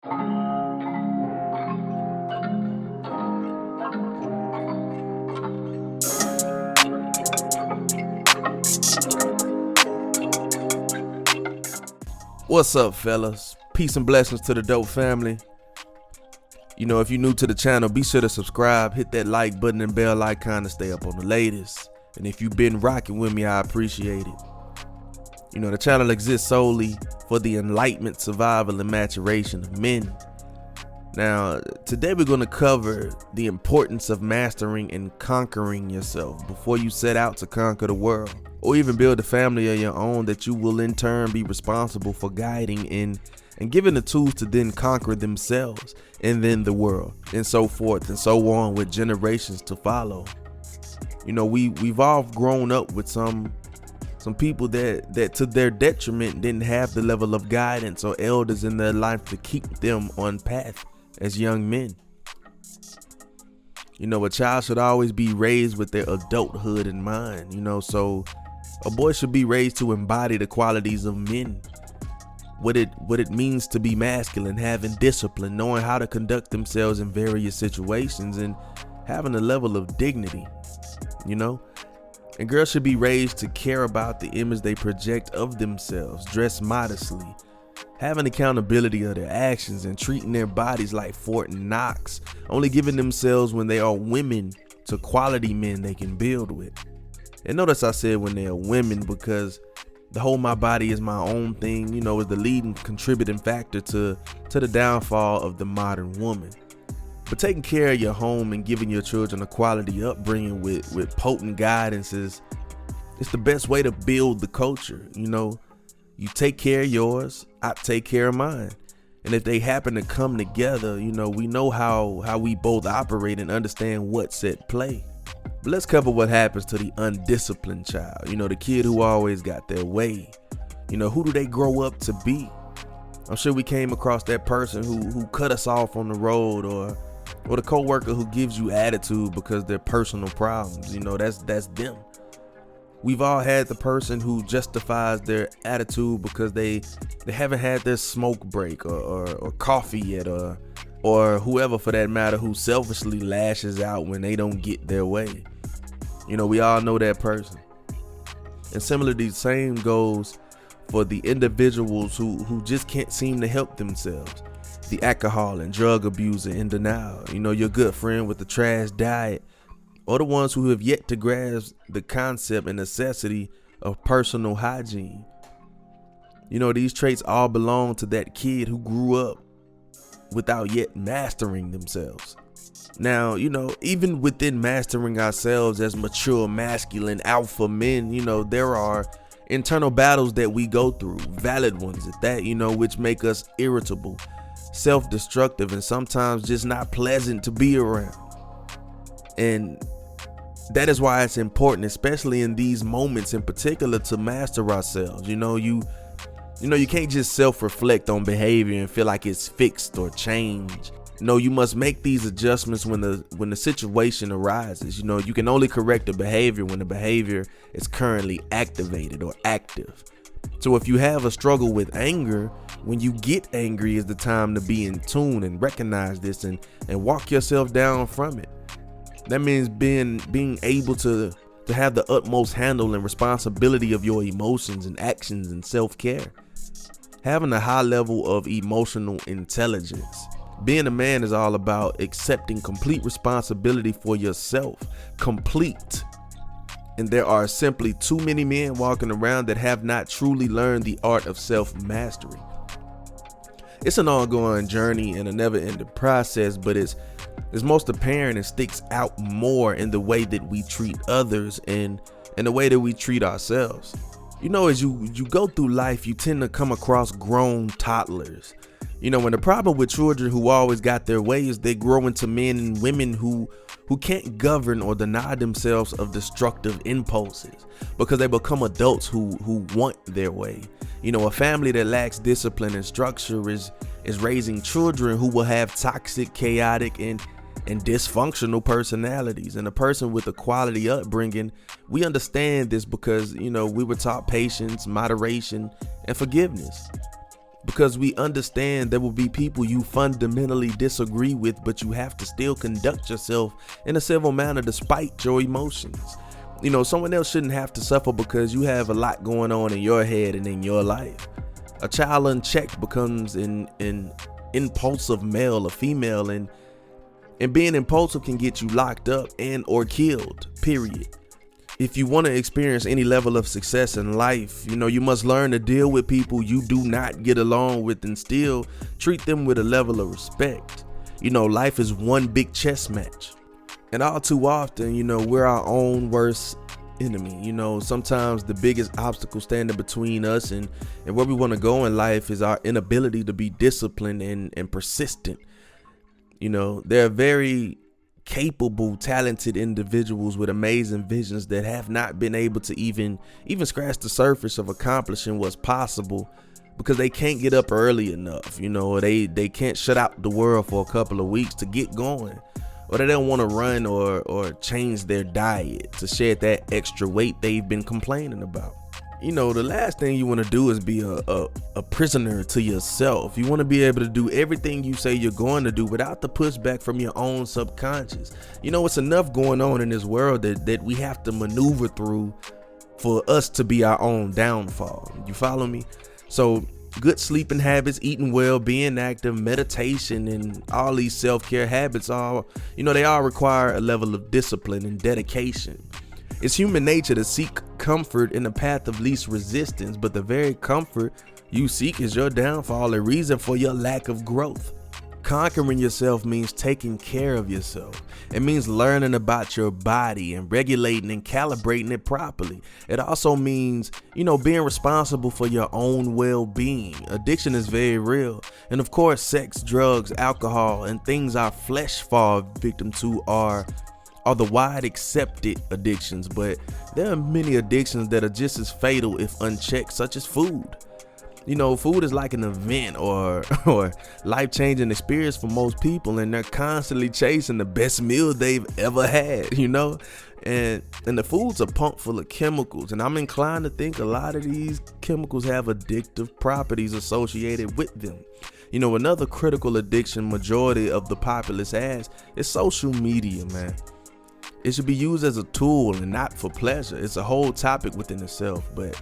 What's up, fellas? Peace and blessings to the dope family. If you're new to the channel, be sure to subscribe, hit that like button and bell icon to stay up on the latest. And if you've been rocking with me, I appreciate it. The channel exists solely for the enlightenment, survival, and maturation of men. Now, today we're going to cover the importance of mastering and conquering yourself before you set out to conquer the world, or even build a family of your own that you will in turn be responsible for guiding in and giving the tools to then conquer themselves and then the world, and so forth and so on, with generations to follow. We've all grown up with some people that to their detriment didn't have the level of guidance or elders in their life to keep them on path as young men. A child should always be raised with their adulthood in mind, so a boy should be raised to embody the qualities of men. What it means to be masculine, having discipline, knowing how to conduct themselves in various situations, and having a level of dignity, And girls should be raised to care about the image they project of themselves, dress modestly, having accountability of their actions, and treating their bodies like Fort Knox, only giving themselves when they are women to quality men they can build with. And notice I said when they are women, because the whole my body is my own thing, is the leading contributing factor to the downfall of the modern woman. But taking care of your home and giving your children a quality upbringing with potent guidance it's the best way to build the culture. You take care of yours, I take care of mine. And if they happen to come together, we know how we both operate and understand what's at play. But let's cover what happens to the undisciplined child, the kid who always got their way. Who do they grow up to be? I'm sure we came across that person who cut us off on the road, or the coworker who gives you attitude because they're personal problems. That's them. We've all had the person who justifies their attitude because they haven't had their smoke break or coffee yet, or whoever for that matter, who selfishly lashes out when they don't get their way. We all know that person. And similarly, the same goes for the individuals who just can't seem to help themselves. The alcohol and drug abuser in denial, your good friend with the trash diet, or the ones who have yet to grasp the concept and necessity of personal hygiene. These traits all belong to that kid who grew up without yet mastering themselves. Now, even within mastering ourselves as mature, masculine, alpha men, there are internal battles that we go through, valid ones at that, which make us irritable, self-destructive, and sometimes just not pleasant to be around. And that is why it's important, especially in these moments in particular, to master ourselves. You can't just self-reflect on behavior and feel like it's fixed or changed. No, you must make these adjustments when the situation arises. You can only correct the behavior when the behavior is currently activated or active. So if you have a struggle with anger, when you get angry is the time to be in tune and recognize this and walk yourself down from it. That means being able to have the utmost handle and responsibility of your emotions and actions and self-care. Having a high level of emotional intelligence. Being a man is all about accepting complete responsibility for yourself. Complete. And there are simply too many men walking around that have not truly learned the art of self-mastery. It's an ongoing journey and a never-ending process, but it's most apparent and sticks out more in the way that we treat others and the way that we treat ourselves. As you go through life, you tend to come across grown toddlers. And the problem with children who always got their way is they grow into men and women who can't govern or deny themselves of destructive impulses because they become adults who want their way. A family that lacks discipline and structure is raising children who will have toxic, chaotic, and dysfunctional personalities. And a person with a quality upbringing, we understand this because, we were taught patience, moderation, and forgiveness. because we understand there will be people you fundamentally disagree with, but you have to still conduct yourself in a civil manner despite your emotions. Someone else shouldn't have to suffer because you have a lot going on in your head and in your life. A child unchecked becomes an impulsive male or female, and being impulsive can get you locked up and or killed, period. If you want to experience any level of success in life, you must learn to deal with people you do not get along with and still treat them with a level of respect. Life is one big chess match. And all too often, we're our own worst enemy. Sometimes the biggest obstacle standing between us and where we want to go in life is our inability to be disciplined and persistent. There are very capable, talented individuals with amazing visions that have not been able to even scratch the surface of accomplishing what's possible because they can't get up early enough, or they can't shut out the world for a couple of weeks to get going, or they don't want to run or change their diet to shed that extra weight they've been complaining about. The last thing you want to do is be a prisoner to yourself. You want to be able to do everything you say you're going to do without the pushback from your own subconscious. It's enough going on in this world that we have to maneuver through for us to be our own downfall. You follow me? So good sleeping habits, eating well, being active, meditation, and all these self-care habits they all require a level of discipline and dedication. It's human nature to seek comfort in the path of least resistance, but the very comfort you seek is your downfall, a reason for your lack of growth. Conquering yourself means taking care of yourself. It means learning about your body and regulating and calibrating it properly. It also means, being responsible for your own well-being. Addiction is very real. And of course, sex, drugs, alcohol, and things our flesh fall victim to are the wide accepted addictions, but there are many addictions that are just as fatal if unchecked, such as food. Food is like an event or life-changing experience for most people, and they're constantly chasing the best meal they've ever had, and the foods are pumped full of chemicals, and I'm inclined to think a lot of these chemicals have addictive properties associated with them. Another critical addiction majority of the populace has is social media, man. It should be used as a tool and not for pleasure. It's a whole topic within itself, but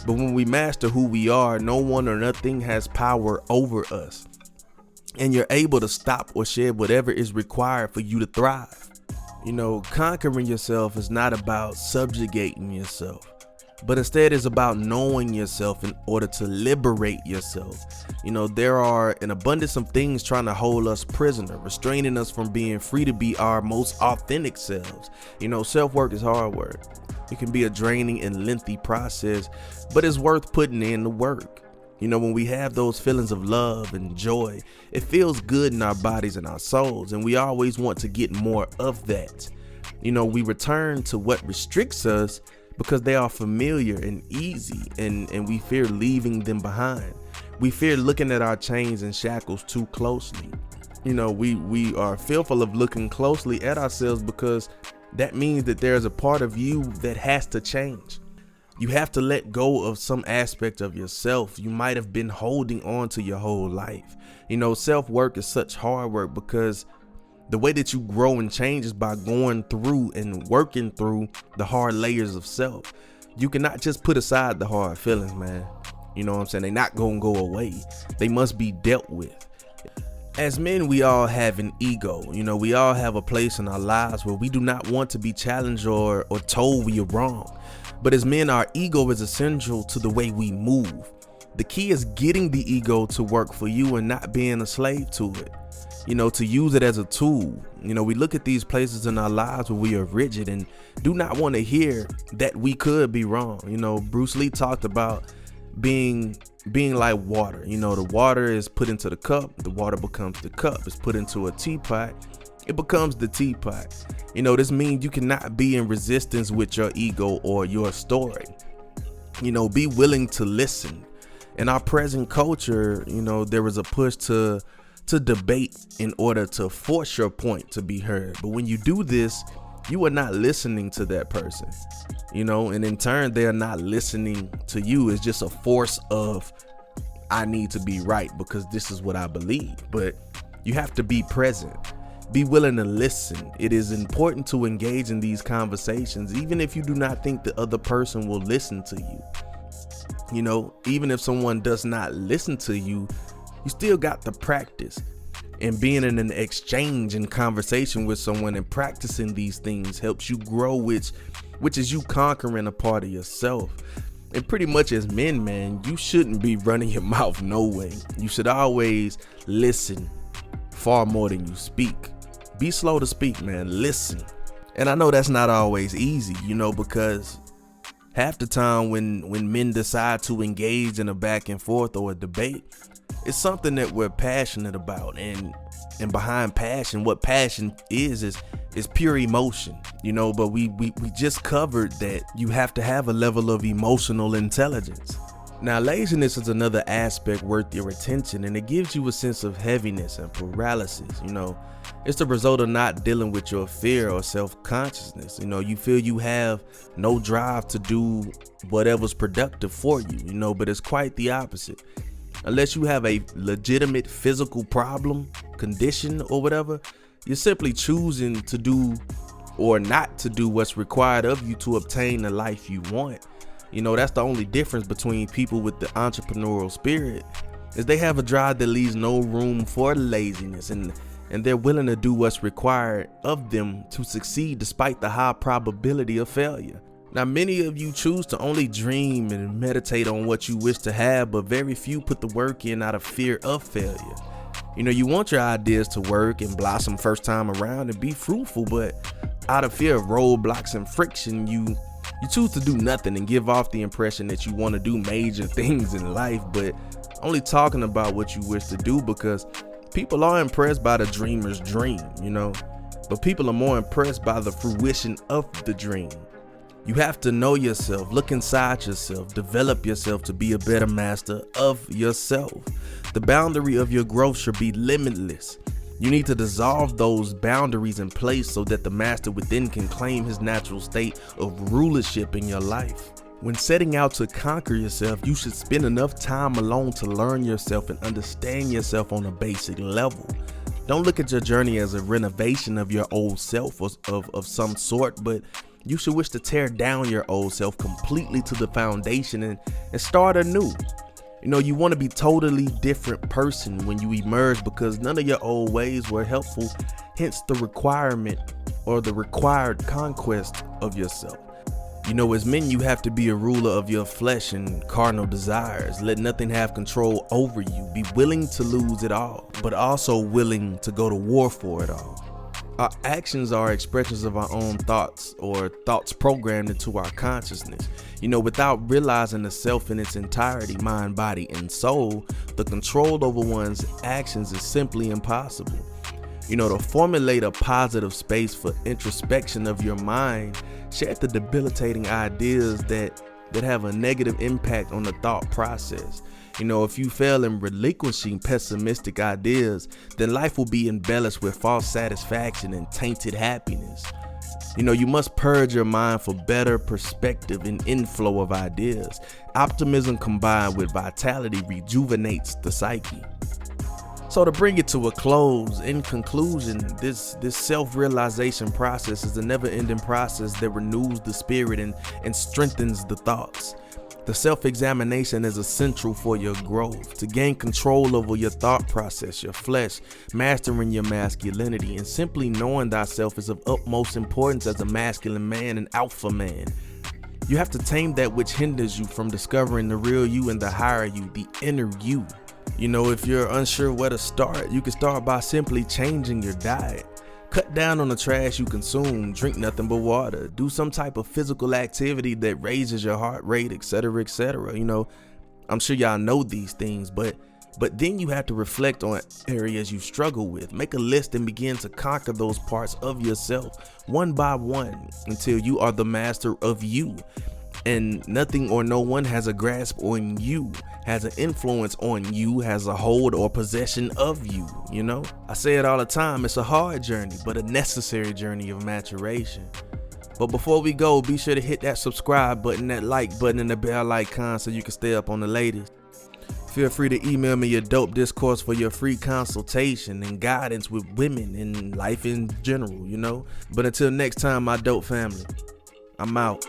when we master who we are, no one or nothing has power over us. And you're able to stop or shed whatever is required for you to thrive. Conquering yourself is not about subjugating yourself, but instead is about knowing yourself in order to liberate yourself. There are an abundance of things trying to hold us prisoner, restraining us from being free to be our most authentic selves. Self-work is hard work. It can be a draining and lengthy process, but it's worth putting in the work. When we have those feelings of love and joy, it feels good in our bodies and our souls, and we always want to get more of that. We return to what restricts us because they are familiar and easy, and we fear leaving them behind. We fear looking at our chains and shackles too closely. We are fearful of looking closely at ourselves because that means that there's a part of you that has to change. You have to let go of some aspect of yourself you might have been holding on to your whole life. Self-work is such hard work because the way that you grow and change is by going through and working through the hard layers of self. You cannot just put aside the hard feelings, man. They're not gonna go away. They must be dealt with. As men, we all have an ego. We all have a place in our lives where we do not want to be challenged or told we are wrong. But as men, our ego is essential to the way we move. The key is getting the ego to work for you and not being a slave to it. To use it as a tool. We look at these places in our lives where we are rigid and do not want to hear that we could be wrong. Bruce Lee talked about being like water. The water is put into the cup, the water becomes the cup. It's put into a teapot, it becomes the teapot. This means you cannot be in resistance with your ego or your story. Be willing to listen. In our present culture, there is a push to debate in order to force your point to be heard. But when you do this, you are not listening to that person, and in turn, they are not listening to you. It's just a force of I need to be right because this is what I believe. But you have to be present. Be willing to listen. It is important to engage in these conversations, even if you do not think the other person will listen to you. You know, even if someone does not listen to you, you still got the practice. And being in an exchange and conversation with someone and practicing these things helps you grow, which is you conquering a part of yourself. And pretty much as men, man, you shouldn't be running your mouth no way. You should always listen far more than you speak. Be slow to speak, man. Listen. And I know that's not always easy, you know, because half the time when men decide to engage in a back and forth or a debate, it's something that we're passionate about. And behind passion, what passion is pure emotion, you know, but we just covered that you have to have a level of emotional intelligence. Now, laziness is another aspect worth your attention, and it gives you a sense of heaviness and paralysis. You know, it's the result of not dealing with your fear or self-consciousness. You know, you feel you have no drive to do whatever's productive for you, you know, but it's quite the opposite. Unless you have a legitimate physical problem, condition, or whatever, you're simply choosing to do or not to do what's required of you to obtain the life you want. You know, that's the only difference between people with the entrepreneurial spirit, is they have a drive that leaves no room for laziness, and they're willing to do what's required of them to succeed despite the high probability of failure. Now, many of you choose to only dream and meditate on what you wish to have, but very few put the work in out of fear of failure. You know, you want your ideas to work and blossom first time around and be fruitful, but out of fear of roadblocks and friction, you choose to do nothing and give off the impression that you want to do major things in life, but only talking about what you wish to do, because people are impressed by the dreamer's dream, you know, but people are more impressed by the fruition of the dream. You have to know yourself, look inside yourself, develop yourself to be a better master of yourself. The boundary of your growth should be limitless. You need to dissolve those boundaries in place so that the master within can claim his natural state of rulership in your life. When setting out to conquer yourself, you should spend enough time alone to learn yourself and understand yourself on a basic level. Don't look at your journey as a renovation of your old self of some sort, but you should wish to tear down your old self completely to the foundation and start anew. You know, you want to be totally different person when you emerge, because none of your old ways were helpful, hence the requirement or the required conquest of yourself. You know, as men, you have to be a ruler of your flesh and carnal desires. Let nothing have control over you. Be willing to lose it all, but also willing to go to war for it all. Our actions are expressions of our own thoughts, or thoughts programmed into our consciousness. You know, without realizing the self in its entirety, mind, body, and soul, the control over one's actions is simply impossible. You know, to formulate a positive space for introspection of your mind, shed the debilitating ideas that have a negative impact on the thought process. You know, if you fail in relinquishing pessimistic ideas, then life will be embellished with false satisfaction and tainted happiness. You know, you must purge your mind for better perspective and inflow of ideas. Optimism combined with vitality rejuvenates the psyche. So to bring it to a close, in conclusion, this self-realization process is a never-ending process that renews the spirit and strengthens the thoughts. The self-examination is essential for your growth, to gain control over your thought process, your flesh, mastering your masculinity, and simply knowing thyself is of utmost importance as a masculine man and alpha man. You have to tame that which hinders you from discovering the real you and the higher you, the inner you. You know, if you're unsure where to start, you can start by simply changing your diet. Cut down on the trash you consume, drink nothing but water, do some type of physical activity that raises your heart rate, etc., etc. You know, I'm sure y'all know these things, but then you have to reflect on areas you struggle with. Make a list and begin to conquer those parts of yourself one by one until you are the master of you. And nothing or no one has a grasp on you, has an influence on you, has a hold or possession of you, you know? I say it all the time, it's a hard journey, but a necessary journey of maturation. But before we go, be sure to hit that subscribe button, that like button, and the bell icon so you can stay up on the latest. Feel free to email me your dope discourse for your free consultation and guidance with women and life in general, you know. But until next time, my dope family, I'm out.